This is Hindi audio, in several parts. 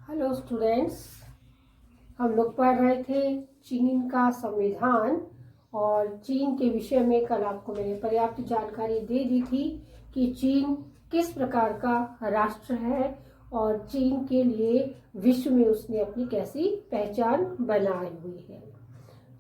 हेलो स्टूडेंट्स, हम लोग पढ़ रहे थे चीन का संविधान। और चीन के विषय में कल आपको मैंने पर्याप्त जानकारी दे दी थी कि चीन किस प्रकार का राष्ट्र है और चीन के लिए विश्व में उसने अपनी कैसी पहचान बनाई हुई है।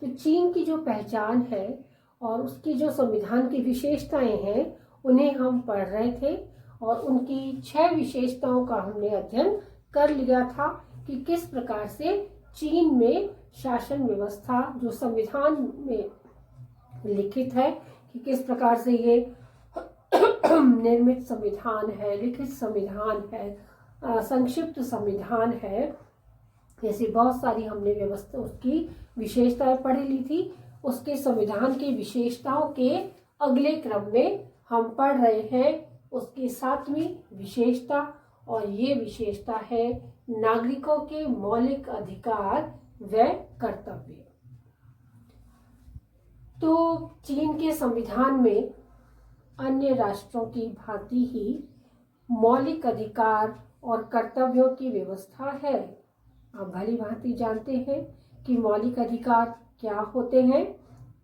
तो चीन की जो पहचान है और उसकी जो संविधान की विशेषताएं हैं उन्हें हम पढ़ रहे थे और उनकी 6 विशेषताओं का हमने अध्ययन कर लिया था कि किस प्रकार से चीन में शासन व्यवस्था जो संविधान में लिखित है कि किस प्रकार से ये निर्मित संविधान है, लिखित संविधान है, संक्षिप्त संविधान है। ऐसी बहुत सारी हमने व्यवस्था उसकी विशेषताएं पढ़ ली थी। उसके संविधान की विशेषताओं के अगले क्रम में हम पढ़ रहे हैं उसकी 7वीं विशेषता, और ये विशेषता है नागरिकों के मौलिक अधिकार व कर्तव्य। तो चीन के संविधान में अन्य राष्ट्रों की भांति ही मौलिक अधिकार और कर्तव्यों की व्यवस्था है। आप भली भांति जानते हैं कि मौलिक अधिकार क्या होते हैं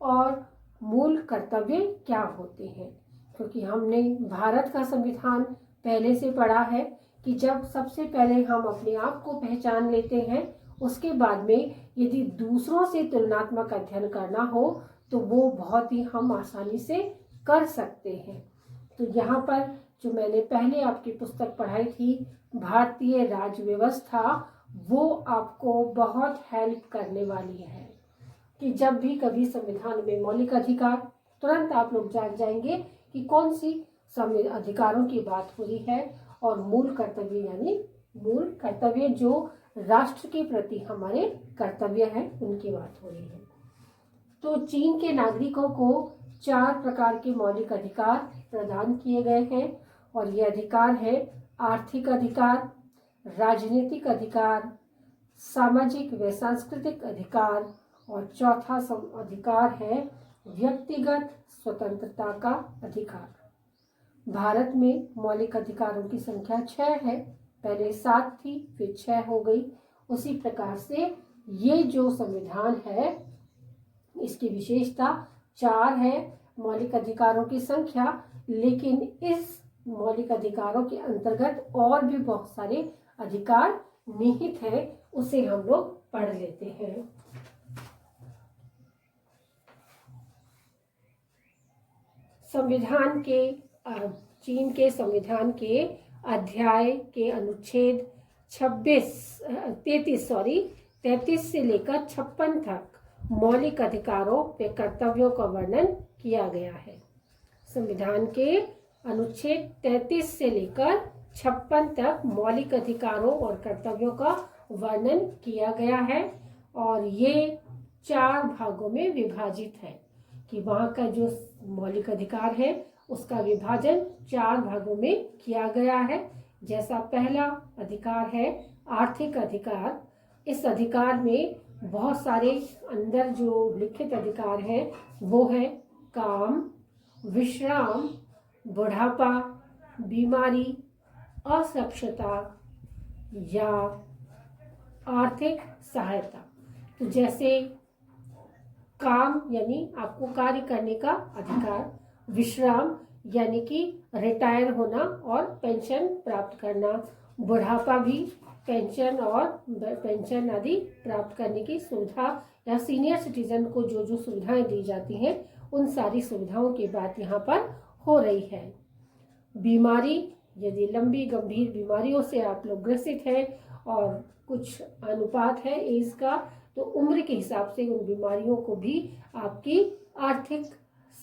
और मूल कर्तव्य क्या होते हैं, क्योंकि हमने भारत का संविधान पहले से पढ़ा है कि जब सबसे पहले हम अपने आप को पहचान लेते हैं, उसके बाद में यदि दूसरों से तुलनात्मक अध्ययन करना हो तो वो बहुत ही हम आसानी से कर सकते हैं। तो यहाँ पर जो मैंने पहले आपकी पुस्तक पढ़ाई थी भारतीय राज्य व्यवस्था, वो आपको बहुत हेल्प करने वाली है कि जब भी कभी संविधान में मौलिक अधिकार, तुरंत आप लोग जान जाएंगे कि कौन सी अधिकारों की बात हो रही है, और मूल कर्तव्य यानी मूल कर्तव्य जो राष्ट्र के प्रति हमारे कर्तव्य है उनकी बात हो रही है। तो चीन के नागरिकों को 4 प्रकार के मौलिक अधिकार प्रदान किए गए हैं, और ये अधिकार है आर्थिक अधिकार, राजनीतिक अधिकार, सामाजिक व सांस्कृतिक अधिकार, और चौथा अधिकार है व्यक्तिगत स्वतंत्रता का अधिकार। भारत में मौलिक अधिकारों की संख्या 6 है, पहले 7 थी फिर 6 हो गई। उसी प्रकार से ये जो संविधान है इसकी विशेषता 4 है मौलिक अधिकारों की संख्या, लेकिन इस मौलिक अधिकारों के अंतर्गत और भी बहुत सारे अधिकार निहित है, उसे हम लोग पढ़ लेते हैं। संविधान के चीन के संविधान के अध्याय के अनुच्छेद 33 से लेकर 56 तक मौलिक अधिकारों व कर्तव्यों का वर्णन किया गया है। संविधान के अनुच्छेद 33 से लेकर 56 तक मौलिक अधिकारों और कर्तव्यों का वर्णन किया गया है, और ये 4 भागों में विभाजित है कि वहाँ का जो मौलिक अधिकार है उसका विभाजन 4 भागों में किया गया है। जैसा पहला अधिकार है आर्थिक अधिकार, इस अधिकार में बहुत सारे अंदर जो लिखित अधिकार है वो है काम, विश्राम, बुढ़ापा, बीमारी, असक्षमता या आर्थिक सहायता। तो जैसे काम यानी आपको कार्य करने का अधिकार, विश्राम यानी कि रिटायर होना और पेंशन प्राप्त करना, बुढ़ापा भी पेंशन और पेंशन आदि प्राप्त करने की सुविधा, या सीनियर सिटीजन को जो जो सुविधाएं दी जाती हैं उन सारी सुविधाओं की बात यहाँ पर हो रही है। बीमारी, यदि लंबी गंभीर बीमारियों से आप लोग ग्रसित हैं और कुछ अनुपात है एज का, तो उम्र के हिसाब से उन बीमारियों को भी आपकी आर्थिक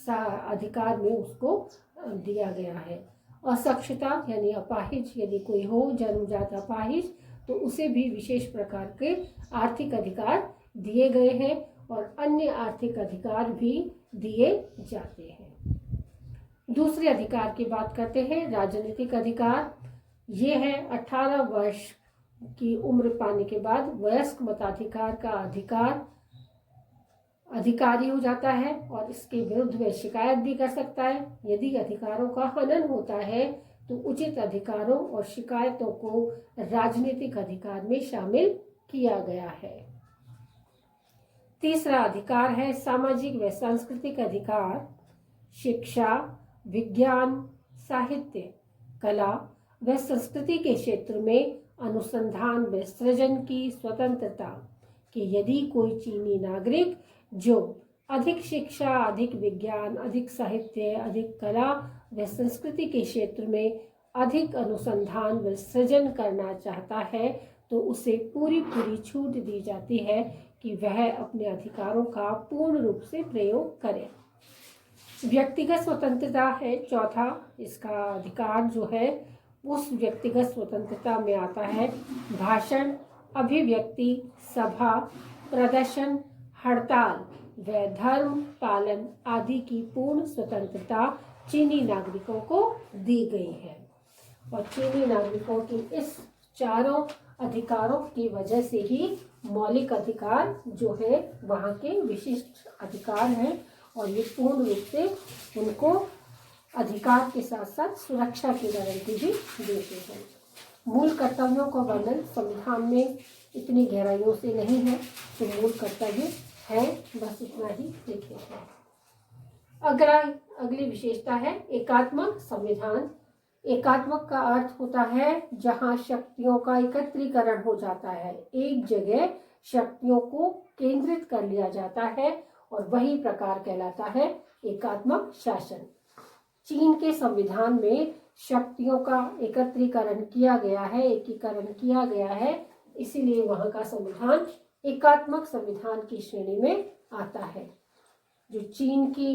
अधिकार में उसको दिया गया है। असक्षमता यानी अपाहिज, यदि कोई हो जन्मजात अपाहिज तो उसे भी विशेष प्रकार के आर्थिक अधिकार दिए गए हैं, और अन्य आर्थिक अधिकार भी दिए जाते हैं। दूसरे अधिकार की बात करते हैं, राजनीतिक अधिकार। ये है 18 वर्ष की उम्र पाने के बाद वयस्क मताधिकार का अधिकारी हो जाता है, और इसके विरुद्ध वह शिकायत भी कर सकता है। यदि अधिकारों का हनन होता है तो उचित अधिकारों और शिकायतों को राजनीतिक अधिकार में शामिल किया गया है। तीसरा अधिकार है सामाजिक व सांस्कृतिक अधिकार। शिक्षा, विज्ञान, साहित्य, कला व संस्कृति के क्षेत्र में अनुसंधान व सृजन की स्वतंत्रता कि यदि कोई चीनी नागरिक जो अधिक शिक्षा, अधिक विज्ञान, अधिक साहित्य, अधिक कला व संस्कृति के क्षेत्र में अधिक अनुसंधान व सृजन करना चाहता है तो उसे पूरी छूट दी जाती है कि वह अपने अधिकारों का पूर्ण रूप से प्रयोग करे। व्यक्तिगत स्वतंत्रता है चौथा। इसका अधिकार जो है उस व्यक्तिगत स्वतंत्रता में आता है भाषण, अभिव्यक्ति, सभा, प्रदर्शन, हड़ताल व धर्म पालन आदि की पूर्ण स्वतंत्रता चीनी नागरिकों को दी गई है। और चीनी नागरिकों की इस चारों अधिकारों की वजह से ही मौलिक अधिकार जो है वहाँ के विशिष्ट अधिकार हैं और ये पूर्ण रूप से उनको अधिकार के साथ साथ सुरक्षा की गारंटी भी देते हैं। मूल कर्तव्यों का वर्णन संविधान में इतनी गहराइयों से नहीं है, तो मूल कर्तव्य है बस इतना ही लिखे हैं। अगली विशेषता है एकात्मक संविधान। एकात्मक का अर्थ होता है जहां शक्तियों का एकत्रीकरण हो जाता है, एक जगह शक्तियों को केंद्रित कर लिया जाता है और वही प्रकार कहलाता है एकात्मक शासन। चीन के संविधान में शक्तियों का एकत्रीकरण किया गया है, एकीकरण किया गया है, इसीलिए वहां का संविधान एकात्मक संविधान की श्रेणी में आता है। जो चीन की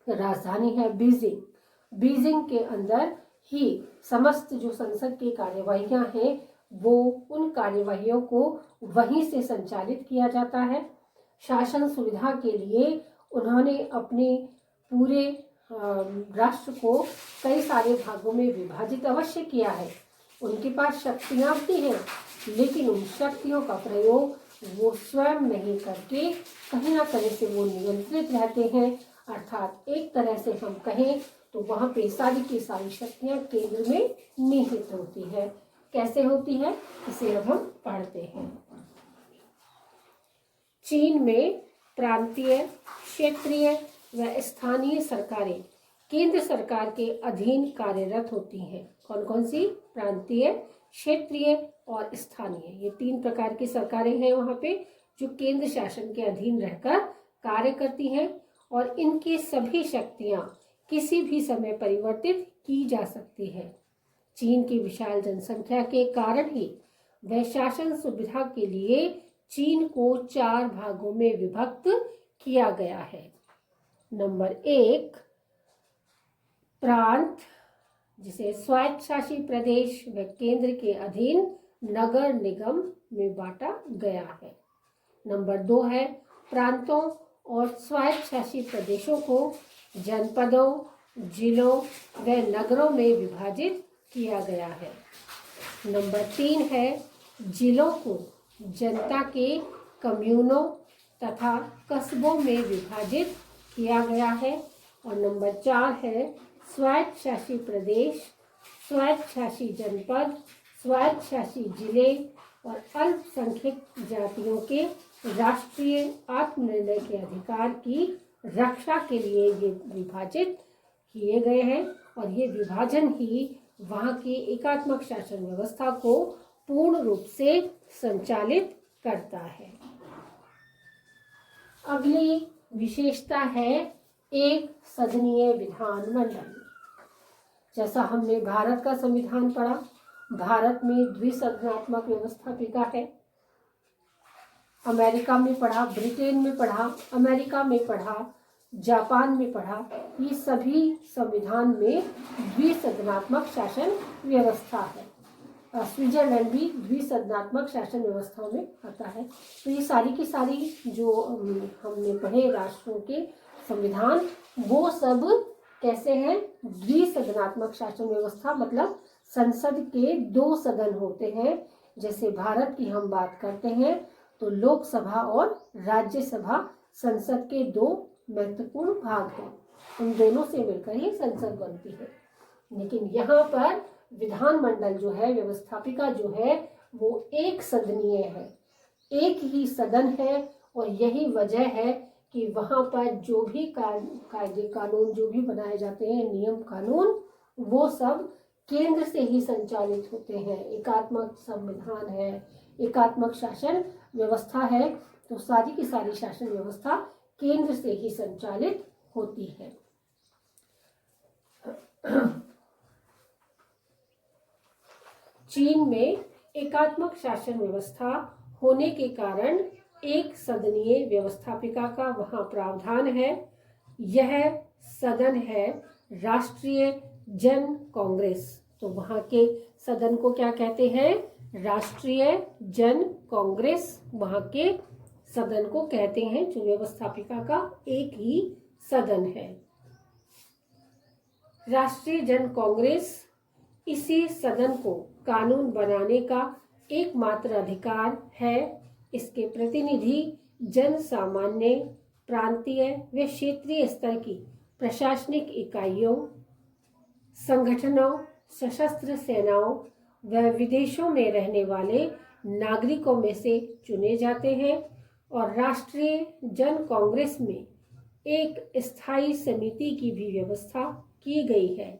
राजधानी है बीजिंग के अंदर ही समस्त जो संसद की कार्यवाहियां हैं वो उन कार्यवाहियों को वहीं से संचालित किया जाता है। शासन सुविधा के लिए उन्होंने अपने पूरे राष्ट्र को कई सारे भागों में विभाजित अवश्य किया है। उनके पास शक्तियां भी हैं, लेकिन उन शक्तियों का प्रयोग वो स्वयं नहीं करके कहीं ना कहीं से वो नियंत्रित रहते हैं। अर्थात एक तरह से हम कहें तो वहाँ पे सारी की सारी शक्तियाँ केंद्र में निहित होती है। कैसे होती है इसे अब हम पढ़ते हैं। चीन में प्रांतीय, क्षेत्रीय व स्थानीय सरकारें केंद्र सरकार के अधीन कार्यरत होती हैं। कौन कौन सी? प्रांतीय, क्षेत्रीय और स्थानीय। ये तीन प्रकार की सरकारें हैं वहाँ पे जो केंद्र शासन के अधीन रहकर कार्य करती हैं और इनकी सभी शक्तियाँ किसी भी समय परिवर्तित की जा सकती है। चीन की विशाल जनसंख्या के कारण ही वह शासन सुविधा के लिए चीन को 4 भागों में विभक्त किया गया है। नंबर 1 प्रांत, जिसे स्वायत्तशासी प्रदेश व केंद्र के अधीन नगर निगम में बांटा गया है। नंबर 2 है प्रांतों और स्वायत्तशासी प्रदेशों को जनपदों, जिलों व नगरों में विभाजित किया गया है। नंबर 3 है जिलों को जनता के कम्यूनों तथा कस्बों में विभाजित किया गया है। और नंबर 4 है स्वायत्तशासी प्रदेश, स्वायत्तशासी जनपद, स्वायत्तशासी जिले और अल्पसंख्यक जातियों के राष्ट्रीय आत्मनिर्णय के अधिकार की रक्षा के लिए ये विभाजित किए गए हैं और ये विभाजन ही वहाँ की एकात्मक शासन व्यवस्था को पूर्ण रूप से संचालित करता है। अगली विशेषता है एक सदनीय विधानमंडल। जैसा हमने भारत का संविधान पढ़ा, भारत में द्विसदनात्मक व्यवस्थापिका है। अमेरिका में पढ़ा, ब्रिटेन में पढ़ा, अमेरिका में पढ़ा, जापान में पढ़ा, ये सभी संविधान में द्विसदनात्मक शासन व्यवस्था है। स्विट्जरलैंड भी द्विसदनात्मक शासन व्यवस्था में आता है। तो ये सारी की सारी जो हमने पढ़े राष्ट्रों के संविधान वो सब कैसे हैं? द्विसदनात्मक शासन व्यवस्था, मतलब संसद के 2 सदन होते हैं। जैसे भारत की हम बात करते हैं तो लोकसभा और राज्यसभा संसद के 2 महत्वपूर्ण भाग हैं। उन दोनों से मिलकर ही संसद बनती है। लेकिन यहाँ पर विधानमंडल जो है, व्यवस्थापिका जो है, वो एक सदनीय है, एक ही सदन है। और यही वजह है कि वहाँ पर जो भी कायदे कानून जो भी बनाए जाते हैं, नियम कानून, वो सब केंद्र से ही संचालित होते हैं। एकात्मक संविधान है, एकात्मक शासन व्यवस्था है, तो सारी की सारी शासन व्यवस्था केंद्र से ही संचालित होती है। चीन में एकात्मक शासन व्यवस्था होने के कारण एक सदनीय व्यवस्थापिका का वहां प्रावधान है। यह सदन है राष्ट्रीय जन कांग्रेस। तो वहां के सदन को क्या कहते हैं? राष्ट्रीय जन कांग्रेस वहां के सदन को कहते हैं, जो व्यवस्थापिका का एक ही सदन है। राष्ट्रीय जन कांग्रेस इसी सदन को कानून बनाने का एकमात्र अधिकार है। इसके प्रतिनिधि जन सामान्य, प्रांतीय व क्षेत्रीय स्तर की प्रशासनिक इकाइयों, संगठनों, सशस्त्र सेनाओं व विदेशों में रहने वाले नागरिकों में से चुने जाते हैं। और राष्ट्रीय जन कांग्रेस में एक स्थायी समिति की भी व्यवस्था की गई है।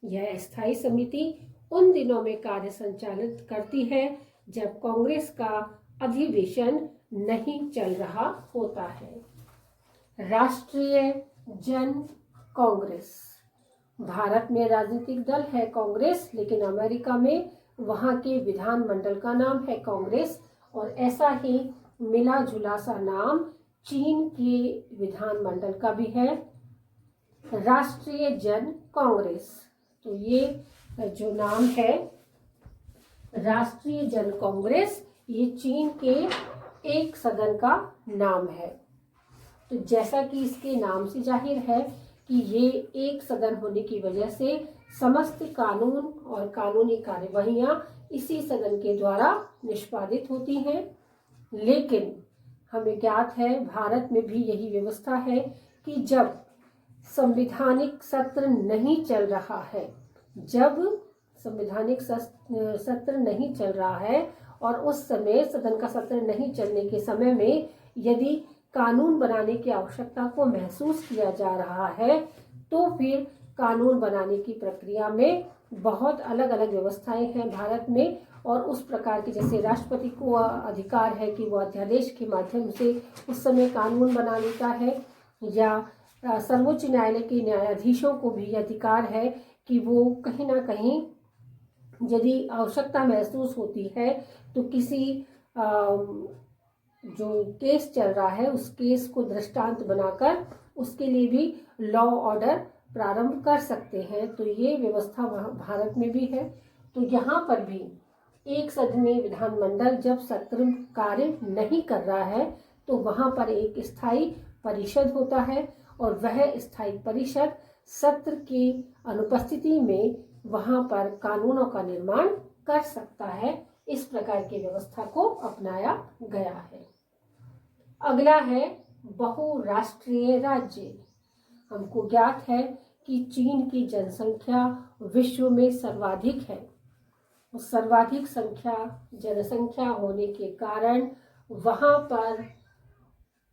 यह स्थायी समिति उन दिनों में कार्य संचालित करती है जब कांग्रेस का अधिवेशन नहीं चल रहा होता है। राष्ट्रीय जन कांग्रेस भारत में राजनीतिक दल है कांग्रेस, लेकिन अमेरिका में वहां के विधानमंडल का नाम है कांग्रेस। और ऐसा ही मिला जुला सा नाम चीन के विधानमंडल का भी है, राष्ट्रीय जन कांग्रेस। तो ये जो नाम है राष्ट्रीय जन कांग्रेस, ये चीन के एक सदन का नाम है। तो जैसा कि इसके नाम से जाहिर है कि ये एक सदन होने की वजह से समस्त कानून और कानूनी कार्यवाहियां इसी सदन के द्वारा निष्पादित होती हैं। लेकिन हमें ज्ञात है भारत में भी यही व्यवस्था है कि जब संवैधानिक सत्र नहीं चल रहा है, जब संवैधानिक सत्र नहीं चल रहा है और उस समय सदन का सत्र नहीं चलने के समय में यदि कानून बनाने की आवश्यकता को महसूस किया जा रहा है, तो फिर कानून बनाने की प्रक्रिया में बहुत अलग अलग व्यवस्थाएं हैं भारत में। और उस प्रकार की, जैसे राष्ट्रपति को अधिकार है कि वो अध्यादेश के माध्यम से उस समय कानून बना लेता है, या सर्वोच्च न्यायालय के न्यायाधीशों को भी अधिकार है कि वो कहीं ना कहीं यदि आवश्यकता महसूस होती है तो किसी जो केस चल रहा है उस केस को दृष्टांत बनाकर उसके लिए भी लॉ ऑर्डर प्रारंभ कर सकते हैं। तो ये व्यवस्था भारत में भी है। तो यहाँ पर भी एक सदनीय विधानमंडल जब सत्र कार्य नहीं कर रहा है तो वहाँ पर एक स्थायी परिषद होता है और वह स्थायी परिषद सत्र की अनुपस्थिति में वहाँ पर कानूनों का निर्माण कर सकता है। इस प्रकार की व्यवस्था को अपनाया गया है। अगला है बहुराष्ट्रीय राज्य। हमको ज्ञात है कि चीन की जनसंख्या विश्व में सर्वाधिक है। सर्वाधिक जनसंख्या होने के कारण वहाँ पर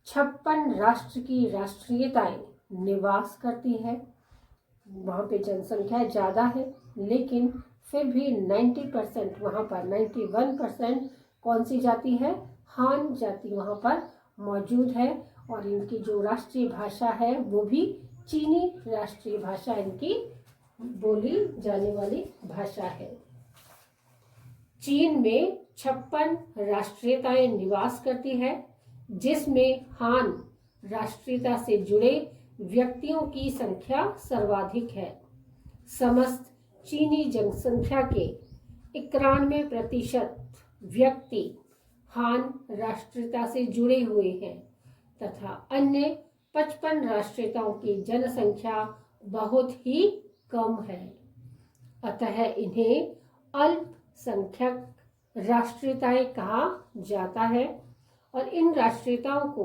56 राष्ट्र की राष्ट्रीयताएं निवास करती है। वहाँ पे जनसंख्या ज़्यादा है, लेकिन फिर भी 90% वहाँ पर 91% कौन सी जाति है? हान जाति वहाँ पर मौजूद है। और इनकी जो राष्ट्रीय भाषा है वो भी चीनी राष्ट्रीय भाषा इनकी बोली जाने वाली भाषा है। चीन में 56 राष्ट्रीयताएं निवास करती है, जिसमें हान राष्ट्रीयता से जुड़े व्यक्तियों की संख्या सर्वाधिक है। समस्त चीनी जनसंख्या के 91% व्यक्ति हान राष्ट्रीयता से जुड़े हुए हैं तथा अन्य 55 राष्ट्रीयताओं की जनसंख्या बहुत ही कम है। अतः इन्हें अल्पसंख्यक राष्ट्रीयताएं कहा जाता है। और इन राष्ट्रीयताओं को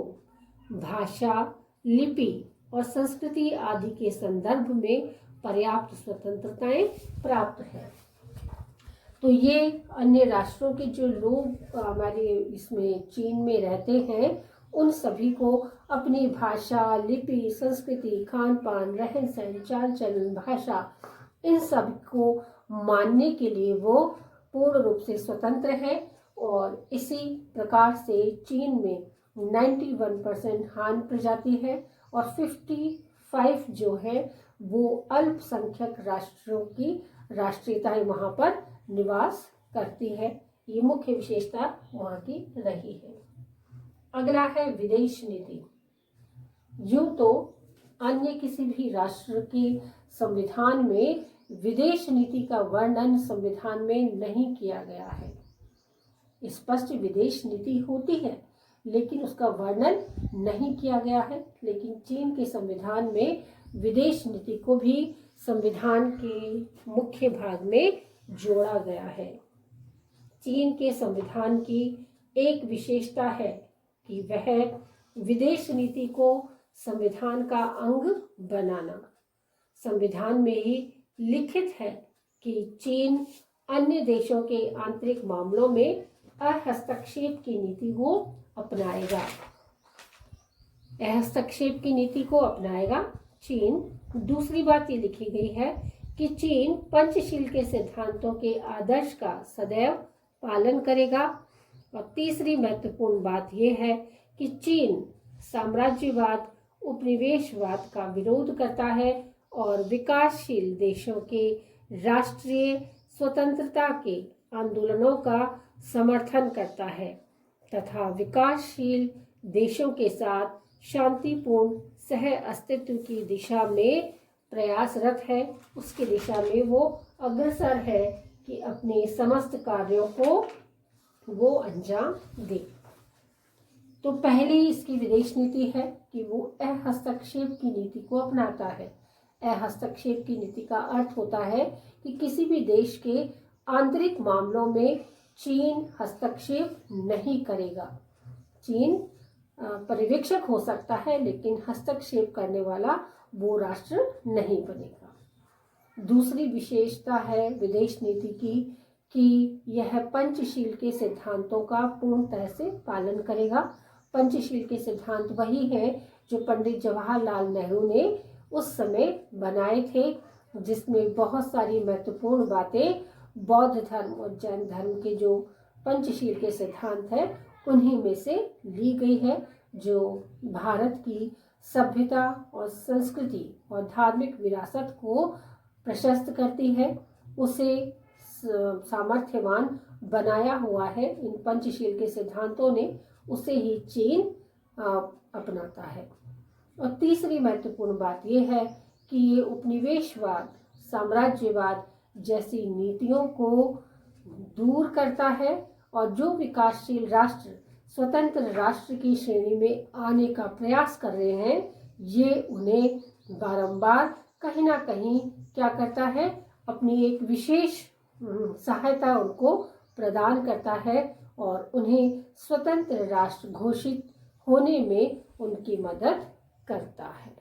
भाषा, लिपि और संस्कृति आदि के संदर्भ में पर्याप्त स्वतंत्रताएं प्राप्त है। तो ये अन्य राष्ट्रों के जो लोग हमारे इसमें चीन में रहते हैं, उन सभी को अपनी भाषा, लिपि, संस्कृति, खान पान, रहन सहन, चाल चलन, भाषा, इन सब को मानने के लिए वो पूर्ण रूप से स्वतंत्र है। और इसी प्रकार से चीन में 91% हान प्रजाति है और 55 जो है वो अल्पसंख्यक राष्ट्रों की राष्ट्रीयताएं वहाँ पर निवास करती है। ये मुख्य विशेषता वहाँ की रही है। अगला है विदेश नीति। यूं तो अन्य किसी भी राष्ट्र के संविधान में विदेश नीति का वर्णन संविधान में नहीं किया गया है। स्पष्ट विदेश नीति होती है लेकिन उसका वर्णन नहीं किया गया है। लेकिन चीन के संविधान में विदेश नीति को भी संविधान के मुख्य भाग में जोड़ा गया है। चीन के संविधान की एक विशेषता है कि वह विदेश नीति को संविधान का अंग बनाना। संविधान में ही लिखित है कि चीन अन्य देशों के आंतरिक मामलों में हस्तक्षेप की नीति को अपनाएगा। हस्तक्षेप की नीति को अपनाएगा चीन। दूसरी बात ये लिखी गई है कि चीन पंचशील के सिद्धांतों के आदर्श का सदैव पालन करेगा। और तीसरी महत्वपूर्ण बात यह है कि चीन साम्राज्यवाद, उपनिवेशवाद का विरोध करता है और विकासशील देशों के राष्ट्रीय स्वतंत्रता के आंदोलनों का समर्थन करता है तथा विकासशील देशों के साथ शांतिपूर्ण सह अस्तित्व की दिशा में प्रयासरत है। उसकी दिशा में वो अग्रसर है कि अपने समस्त कार्यों को वो अंजाम दे। तो पहली इसकी विदेश नीति है कि वो हस्तक्षेप की नीति को अपनाता है। हस्तक्षेप की नीति का अर्थ होता है कि किसी भी देश के आंतरिक मामलों में चीन हस्तक्षेप नहीं करेगा। चीन पर्यवेक्षक हो सकता है लेकिन हस्तक्षेप करने वाला वो राष्ट्र नहीं बनेगा। दूसरी विशेषता है विदेश नीति की कि यह पंचशील के सिद्धांतों का पूर्णतः से पालन करेगा। पंचशील के सिद्धांत वही हैं जो पंडित जवाहरलाल नेहरू ने उस समय बनाए थे, जिसमें बहुत सारी महत्वपूर्ण बातें बौद्ध धर्म और जैन धर्म के जो पंचशील के सिद्धांत है उन्हीं में से ली गई है, जो भारत की सभ्यता और संस्कृति और धार्मिक विरासत को प्रशस्त करती है, उसे सामर्थ्यवान बनाया हुआ है। इन पंचशील के सिद्धांतों ने उसे ही चीन अपनाता है। और तीसरी महत्वपूर्ण बात यह है कि ये उपनिवेशवाद, साम्राज्यवाद जैसी नीतियों को दूर करता है और जो विकासशील राष्ट्र स्वतंत्र राष्ट्र की श्रेणी में आने का प्रयास कर रहे हैं, ये उन्हें बारंबार कहीं ना कहीं क्या करता है, अपनी एक विशेष सहायता उनको प्रदान करता है और उन्हें स्वतंत्र राष्ट्र घोषित होने में उनकी मदद करता है।